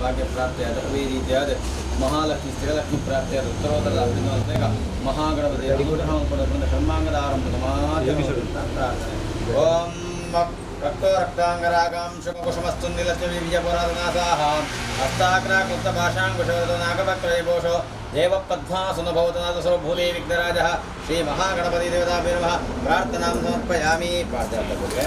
ಭಾಗ್ಯ ಪ್ರಾಪ್ತಿಯಾದ ಈ ರೀತಿಯಾದ ಮಹಾಲಕ್ಷ್ಮಿ ಸ್ಥಿರಲಕ್ಷ್ಮಿ ಪ್ರಾಪ್ತಿಯಾದ ಉತ್ತರೋತ್ತರ ಅಭಿನಂದನೆಗ ಮಹಾಗಣಪತಿ ಅನುಗ್ರಹವನ್ನು ಪಡೆದುಕೊಂಡು ಕರ್ಮಾಂಗದ ಆರಂಭದ ಪ್ರಾರ್ಥನೆ. ಓಂ ರಕ್ತೋ ರಕ್ತಾಂಗರಾಗಾಂ ಶುಕುಶಮಸ್ತು ನಿಲಚ್ಛವಿ ವಿಜಯಪುರಾಧನಾಥಾಃ ಹಸ್ತಾಗ್ರಾಕೃತಭಾಷಾಂಕುಶೋದನಾಗವಕ್ರಯಭೂಷೋ ದೇವಪದ್ಮಾಸುನಭವತನಾಥಸೋ ಭೂದೇವಿಘ್ನರಾಜः ಶ್ರೀ ಮಹಾಗಣಪತಿ ದೇವತಾಭ್ಯೋ ನಮಃ ಪ್ರಾರ್ಥನಾಂ ಸಮರ್ಪಯಾಮಿ. ಪ್ರಾರ್ಥನೆ.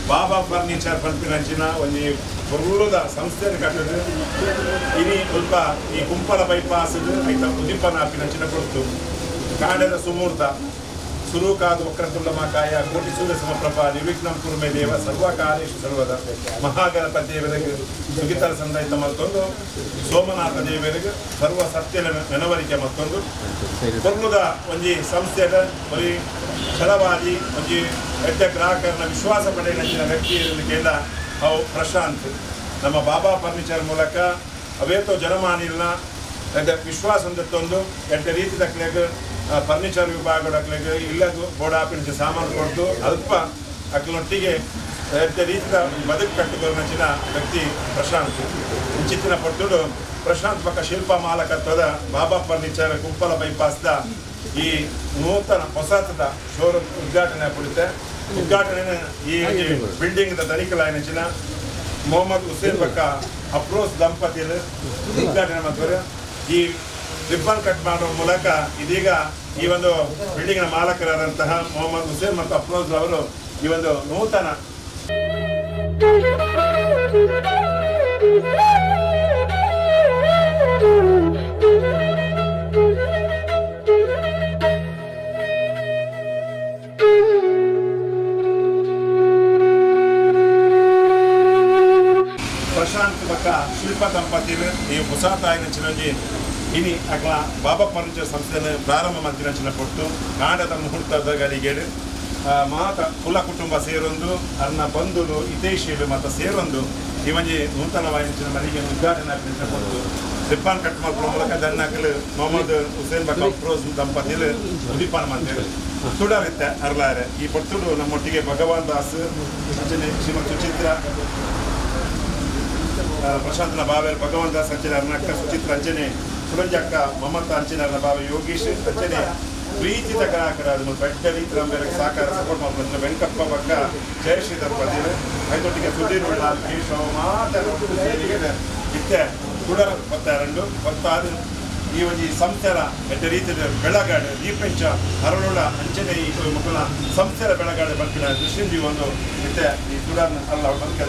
ಬಾಬಾ ಫರ್ನಿಚರ್ ಪಂಪಿನಂಚಿನ ಒಂದು ಫುಲ್ಲುದ ಸಂಸ್ಥೆಯನ್ನು ಕಟ್ಟದು ಇನಿ ಸ್ವಲ್ಪ ಈ ಕುಂಪಲ ಬೈಪಾಸ್ ಐತ ಉದಿಪನ ಆಪಿನಂಚಿನ ಕೊಡ್ತು ಕಾಂಡದ ಸುಮೂರ್ತ ಸುರೂಕಾದ ವಕ್ರತುಂಡ ಮಕಾಯ ಕೋಟಿ ಸೂರ್ಯ ಸಮಪ್ರಭಾ ನಿರ್ವಿಘ್ನಂ ಕುರುಮೇ ದೇವ ಸರ್ವಕಾರ್ಯೇಷು ಸರ್ವದ ಮಹಾಗಣಪತಿ ದೇವರಿಗೆ ಸುಗಿತರ ಸಂದೈತ ಮತ್ತೊಂದು ಸೋಮನಾಥ ದೇವರಿಗೆ ಸರ್ವ ಸತ್ಯನ ನೆನವರಿಕೆ ಮತ್ತೊಂದು ಕೊಲ್ಲುದ ಒಂಜಿ ಸಂಸ್ಥೆದ ಬರೀ ಛಲವಾದಿ ಒಂಜಿ ಎಡ್ಡ ಗ್ರಾಹಕರನ್ನ ವಿಶ್ವಾಸ ಪಡೆಯಲಿನ ವ್ಯಕ್ತಿ ಕೇಂದ್ರ ಅವು ಪ್ರಶಾಂತ್ ನಮ್ಮ ಬಾಬಾ ಫರ್ನಿಚರ್ ಮೂಲಕ ಅವೇತೋ ಜನಮಾನಿಲ್ನ ಎಡ್ಡ ವಿಶ್ವಾಸ ಹೊಂದತ್ತೊಂದು ಎಡ್ಡ ರೀತಿ ದಕ್ಲೆಗ್ ಫರ್ನಿಚರ್ ವಿಭಾಗ ಅಕ್ಲೆಗ್ ಇಲ್ಲದು ಬೋಡಾಪಿನ ಸಾಮಾನು ಕೊಡ್ದು ಅಲ್ಪ ಅಕ್ಲೊಟ್ಟಿಗೆ ಎಡ್ಡ ರೀತಿಯ ಬದುಕು ಕಟ್ಟಿಕೊಳ್ಳಿನ ವ್ಯಕ್ತಿ ಪ್ರಶಾಂತ್ ಇಂಚಿತ್ತಿನ ಪಟ್ಟುಡು ಪ್ರಶಾಂತ್ ಪಕ್ಕ ಶಿಲ್ಪ ಮಾಲಕತ್ವದ ಬಾಬಾ ಫರ್ನಿಚರ್ ಕುಂಪಲ ಬೈಪಾಸ್ದ ಈ ನೂತನ ಹೊಸತದ ಶೋರೂಮ್ ಉದ್ಘಾಟನೆ ಪಡುತ್ತೆ ಉದ್ಘಾಟನೆ ಈ ಬಿಲ್ಡಿಂಗ್ ತನಿಖಲಾಯಿನ ಮೊಹಮ್ಮದ್ ಹುಸೇನ್ ಬಕ್ಕ ಅಫ್ರೋಸ್ ದಂಪತಿಗಳು ಉದ್ಘಾಟನೆ ಮಾಡ್ತಾರೆ ಈ ರಿಬ್ಬನ್ ಕಟ್ ಮಾಡುವ ಮೂಲಕ ಇದೀಗ ಈ ಒಂದು ಬಿಲ್ಡಿಂಗ್ನ ಮಾಲಕರಾದಂತಹ ಮೊಹಮ್ಮದ್ ಹುಸೇನ್ ಮತ್ತು ಅಫ್ರೋಸ್ ಅವರು ಈ ಒಂದು ನೂತನ ಪ್ರಶಾಂತ್ ಬಕ್ಕ ಶಿಲ್ಪ ದಂಪತಿಗಳು ಈ ಹೊಸ ತಾಯಿನ ಚಿರಂಜಿ ಇನಿ ಅಕ್ಲ ಬಾಬಾ ಫರ್ನಿಚರ್ ಸಂಸ್ಥೆಯನ್ನು ಪ್ರಾರಂಭ ಮಾಡ್ತಿನ ಕೊಟ್ಟು ಕಾಂಡದ ಮುಹೂರ್ತದ ಗಳಿಗೆಡು ಮಾತ ಕುಲ ಕುಟುಂಬ ಸೇರೊಂದು ಅನ್ನ ಬಂಧುಲು ಹಿತೈಷಿಗಳು ಮತ್ತು ಸೇರೊಂದು ಈ ಒಂಜಿ ನೂತನವಾಯಿನ ಮನೆಗೆ ಉದ್ಘಾಟನೆ ಆಗ್ತಿನ ಕೊಟ್ಟು ರಿಬ್ಬನ್ ಕಟ್ ಮಾಡುವ ಮೂಲಕ ದನ್ನಕಲು ಮೊಹಮ್ಮದ್ ಹುಸೇನ್ ಬಕ್ಕ ಅಫ್ರೋಸ್ ದಂಪತಿಗಳು ಉದಿಪಾನ ಮಾಡ್ತಾರೆ ತುಡರಿತ್ತೆ ಅರ್ಲಾರೆ ಈ ಪಟ್ಟುಡು ನಮ್ಮೊಟ್ಟಿಗೆ ಭಗವಾನ್ ದಾಸ್ ಶ್ರೀಮತಿ ಸುಚಿತ್ರ ಪ್ರಶಾಂತನ ಬಾವೆ ಭಗವಾನ್ ದಾಸ್ ಅಂಚನೆ ಅರ್ನಕ್ಕ ಸುಚಿತ್ರ ಅಂಚನೆ ಸುರಂಜಕ್ಕ ಮಮತಾ ಅಂಚನೆ ಬಾವೆ ಯೋಗೀಶ್ ಅಂಚನೆ ಪ್ರೀತಿತ ಗ್ರಾಹಕರಾದ ಬೆಟ್ಟ ರೀತಿ ನಮ್ಮೆಲ್ಲ ಸಹಕಾರ ಸಪೋರ್ಟ್ ಮಾಡ್ತಾರೆ ವೆಂಕಪ್ಪ ಬಕ್ಕ ಜಯಶ್ರೀಧರ್ ಪದಿರು ಐದೊಟ್ಟಿಗೆ ಸುಧೀರ್ ಉಳ್ಳಾಲ್ ಕೇಶವ ಮಾತಾಡ ಇತ್ತೆ ಕುಡರ ಪತ್ತಾರಂಡು ಪತ್ತಾರು ಈ ಒಂದು ಸಂಸ್ಥೆರ ಎಡ್ಡ ರೀತಿಯ ಬೆಳಗಾಡೆ ದೀಪಂಚ ಹರಳುಳ ಅಂಚನೆ ಈ ಮಕ್ಕಳ ಸಂಸ್ಥೆರ ಬೆಳಗಾಡೆ ಬರ್ತಿನ ದೃಷ್ಟಿಂದ ಒಂದು ಇತ್ತೆ ಈ ಸುಡಾರ್ನ ಅಲ್ಲ ಬಂದ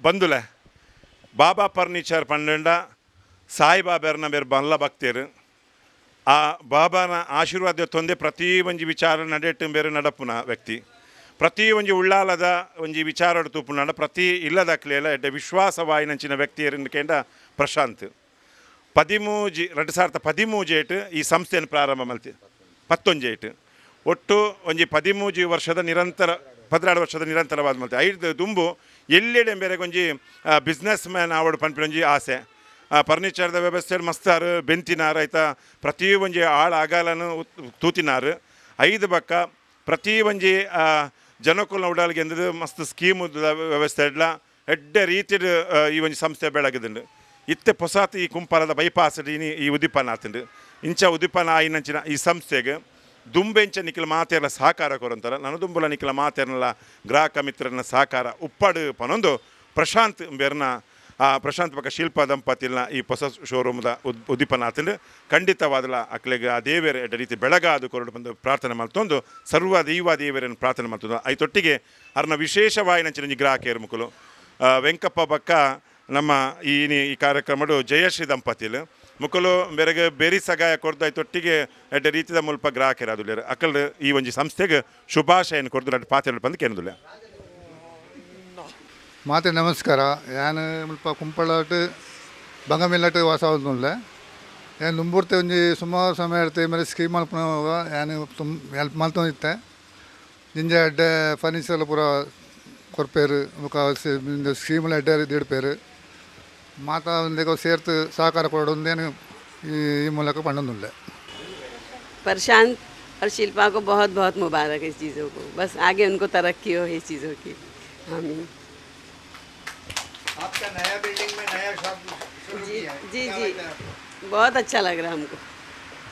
ಬಂದುಲೆ ಬಾಬಾ ಫರ್ನಿಚರ್ ಪಂಡ ಸಾಯಿಬಾಬರ್ನ ಬೇರೆ ಬಲ್ಲ ಭಕ್ತರು ಆ ಬಾಬಾನ ಆಶೀರ್ವಾದ ತೊಂದೆ ಪ್ರತಿ ಒಂಜಿ ವಿಚಾರ ನಡೆಟ್ಟು ಬೇರೆ ನಡಪುನ ವ್ಯಕ್ತಿ ಪ್ರತಿ ಒಂಜಿ ಉಳ್ಳಾಲದ ಒಂಜಿ ವಿಚಾರ ತೂಪುನಾಡ ಪ್ರತಿ ಇಲ್ಲದಕ್ಲೆಲ್ಲ ಎಡ್ಡೆ ವಿಶ್ವಾಸವಾಯಿನಂಚಿನ ವ್ಯಕ್ತಿಯರಿಂದ ಕೇಂದ ಪ್ರಶಾಂತ್ 2013 ಈ ಸಂಸ್ಥೆಯನ್ನು ಪ್ರಾರಂಭ ಮಾಡ್ತಿ 11 ಒಟ್ಟು ಒಂಜಿ 13 ವರ್ಷದ ನಿರಂತರ 16 ವರ್ಷದ ನಿರಂತರವಾದ ಮತ್ತೆ 5 ದುಂಬು ಎಲ್ಲೆಡೆ ಬೇರೆ ಒಂಜಿ ಬಿಸ್ನೆಸ್ ಮ್ಯಾನ್ ಆವಡು ಪನ್ಪಿನೊಂಜಿ ಆಸೆ ಫರ್ನಿಚರ್ದ ವ್ಯವಸ್ಥೆ ಮಸ್ತಾರು ಬೆಂತಿನಾರು ಆಯ್ತಾ ಪ್ರತಿ ಒಂಜಿ ಆಳು ಆಗಾಲನು ತೂತಿನಾರು 5 ಬಕ್ಕ ಪ್ರತಿ ಒಂಜಿ ಜನಕುಲ್ನ ಉಡಾಲಿಗೆ ಎಂದದು ಮಸ್ತ್ ಸ್ಕೀಮು ವ್ಯವಸ್ಥೆ ಇಡ್ಲ ಎಡ್ಡೆ ರೀತಿ ಈ ಒಂಜಿ ಸಂಸ್ಥೆ ಬೆಳಗಿದಂಡು ಇತ್ತೆ ಪೊಸಾತ್ ಈ ಕುಂಪಾಲದ ಬೈಪಾಸ್ ಈ ಉದಿಪನ ಆತಂಡು ಇಂಚ ಉದಿಪನ ಆಯಿನಂಚಿನ ಈ ಸಂಸ್ಥೆಗೆ ದುಂಬೆಂಚ ನಿಖಿಲ ಮಾತೆರ್ಲ ಸಹಕಾರ ಕೊರಂತಾರೆ ನನ್ನ ದುಂಬುಲ ನಿಖಿಲ ಮಾತೆರ್ನಲ್ಲ ಗ್ರಾಹಕ ಮಿತ್ರನ ಸಹಕಾರ ಉಪ್ಪಾಡು ಪನೊಂದು ಪ್ರಶಾಂತ್ ಬೇರ್ನ ಪ್ರಶಾಂತ್ ಪಕ್ಕ ಶಿಲ್ಪ ದಂಪತಿನ ಈ ಹೊಸ ಶೋರೂಮ್ದ ಉದ್ದೀಪನ ಆತಂಡು ಖಂಡಿತವಾದಲ ಅಕ್ಲೆಗೆ ಆ ದೇವರ ಎಡ್ಡ ರೀತಿ ಬೆಳಗಾದು ಕೊರಡು ಬಂದು ಪ್ರಾರ್ಥನೆ ಮಾಡ್ತೊಂದು ಸರ್ವ ದೈವ ದೇವರನ್ನು ಪ್ರಾರ್ಥನೆ ಮಾಡ್ತಂದು ಐತೊಟ್ಟಿಗೆ ಅರ್ನ ವಿಶೇಷವಾಗಿ ನಂಚಿನ ಗ್ರಾಹಕಿಯರು ಮುಕ್ಕಲು ವೆಂಕಪ್ಪ ಬಕ್ಕ ನಮ್ಮ ಈ ಕಾರ್ಯಕ್ರಮಡು ಜಯಶ್ರೀ ದಂಪತಿಲು ಮುಕ್ಕಲು ಬೆರಗೆ ಬೇರೆ ಸಗಾಯ ಕೊಡ್ದು ಐತೊಟ್ಟಿಗೆ ಎಡ್ಡ ರೀತಿಯ ಮುಲ್ಪ ಗ್ರಾಹಕರಾದುಲ್ಲೇರು ಅಕಲ್ ಈ ಒಂಜಿ ಸಂಸ್ಥೆಗೆ ಶುಭಾಶಯನ ಕೊಡ್ದು ಅಡ್ಡ ಪಾತ್ರ ಬಂದು ಕೇಂದುಲ್ಲ ಮಾತೆ ನಮಸ್ಕಾರ ಯಾನು ಮುಲ್ಪ ಕುಂಪಳಾಟ್ ಬಂಗಮಿಲ್ಲಟ್ ವಾಸ ಆಗುದಿಲ್ಲ ಏನು ನುಂಬೂರ್ತೆ ಒಂಜಿ ಸುಮಾರು ಸಮಯ ಇರ್ತೆ ಮೇಲೆ ಸ್ಕೀಮ್ ಮಲ್ಪನವಾಗ ಯಾನು ಹೆಲ್ಪ್ ಮಲ್ತೊಂದಿತ್ತೆ ಜಿಂಜ ಎಡ್ಡೆ ಫರ್ನಿಚರ್ ಪೂರ ಕೊರ್ಪೇರು ಮುಖ ಸ್ಕೀಮಲ್ಲಿ ಎಡ್ಡೆ ದಿಡ್ಪೇರು ಮಾತಾ ಒಂದೇಗೋ ಸೇರ್ತು ಸಹಕಾರ ಕೊಡೋದೇನು ಈ ಮೂಲಕ ಪಣ್ಣೊಂದಿಲ್ಲ प्रशांत और शिल्पा को बहुत बहुत मुबारक है इस चीज़ों को, बस आगे उनको तरक्की हो इस चीज़ों की। आमीन। आपका नया बिल्डिंग में नया शॉप शुरू जी किया है, जी क्या जी लगता है आपको? बहुत अच्छा लग रहा है हमको,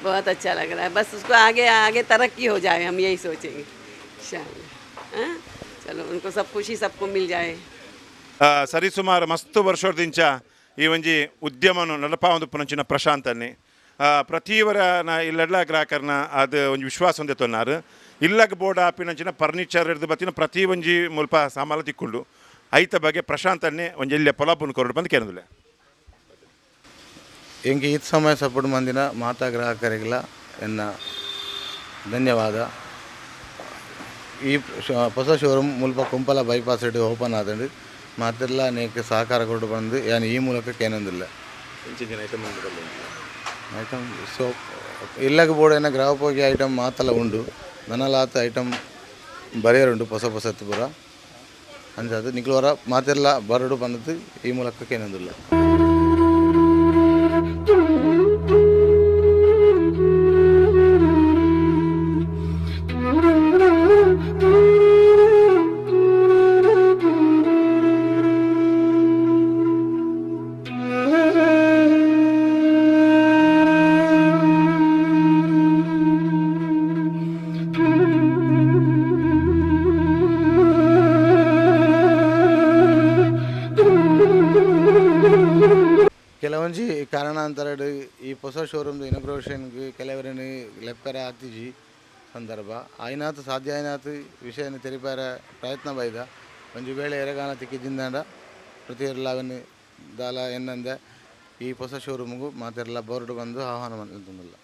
बहुत अच्छा लग रहा है। बस उसको आगे आगे तरक्की हो जाए, हम यही सोचेंगे इंशाअल्लाह। हाँ चलो, उनको सब खुशी सबको मिल जाए। ಸರಿಸುಮಾರು ಮಸ್ತ್ ವರ್ಷದಿಂಚ ಈ ಒಂಜಿ ಉದ್ಯಮನು ನಡಪಾವೊಂದು ಪುನಂಚಿನ ಪ್ರಶಾಂತನ್ನೇ ಪ್ರತಿವರ ಇಲ್ಲೆಲ್ಲ ಗ್ರಾಹಕರನ್ನ ಅದು ಒಂಜಿ ವಿಶ್ವಾಸ ಹೊಂದೆ ತೊನ್ನಾರು ಇಲ್ಲಗ ಬೋರ್ಡ್ ಆಪಿನಂಚಿನ ಫರ್ನಿಚರ್ ಹಿಡಿದು ಬತ್ತಿನ ಪ್ರತಿ ಒಂಜಿ ಮುಲ್ಪ ಸಾಮಾನು ತಿಕ್ಕೊಂಡು ಐತ ಬಗ್ಗೆ ಪ್ರಶಾಂತನ್ನೇ ಒಂಜಿ ಇಲ್ಲೇ ಪೊಲಾಪುನ ಕೊರಡು ಬಂದು ಕೇಳಿದ್ಲೆ ಎಂಗೆ ಈ ಸಮಯ ಸಪೋರ್ಟ್ ಮಂದಿನ ಮಾತಾ ಗ್ರಾಹಕರಿಗೆಲ್ಲ ಎನ್ನ ಧನ್ಯವಾದ. ಈ ಹೊಸ ಶೋರೂಮ್ ಮುಲ್ಪ ಕುಂಪಲ ಬೈಪಾಸ್ ಸೈಡ್ ಓಪನ್ ಆದಂಡು ಮಾತೆಲ್ಲ ನೇಕೆ ಸಹಕಾರ ಕೊಟ್ಟು ಬಂದು ಯಾನು ಈ ಮೂಲಕ ಕೇನೊಂದಿಲ್ಲ ಐಟಮ್ ಸೋಪ್ ಇಲ್ಲಗ ಬೋರ್ಡ್ ಗ್ರಾಹಕೋಗಿ ಐಟಮ್ ಮಾತೆಲ್ಲ ಉಂಡು ನನಲಾತ ಐಟಮ್ ಬರೆಯರುಂಡು ಹೊಸ ಹೊಸತ್ತು ಪೂರ ಅಂಜದು ನಿಕ್ಲವರ ಮಾತೆಲ್ಲ ಬರಡು ಬಂದದ್ದು ಈ ಮೂಲಕ ಕೇನೊಂದಿಲ್ಲ. ಕೆಲವೊಂಜಿ ಕಾರಣಾಂತರ ಈ ಹೊಸ ಶೋರೂಮ್ದು ಇನಾಗ್ರೇಷನ್ಗೆ ಕೆಲವರನ್ನು ಲೆಪ್ಪರ ಆತಿಜಿ ಸಂದರ್ಭ ಆಯ್ನಾತು ಸಾಧ್ಯ ಆಯ್ನಾತು ವಿಷಯನ ತೆರಿಪಾರ ಪ್ರಯತ್ನ ಬೈದ ಒಂಜಿ ವೇಳೆ ಎರಗಾನ ತಿಕ್ಕಿದ್ದಿಂದಾಂಡ ಪ್ರತಿಯೊಲ್ಲ ಅವನು ದಾಲ ಎನ್ನಂದ ಈ ಹೊಸ ಶೋರೂಮ್ಗೂ ಮಾತೆಲ್ಲ ಬೋರ್ಡ್ ಬಂದು ಆಹ್ವಾನ ಮಾಡ್ತಿಲ್ಲ.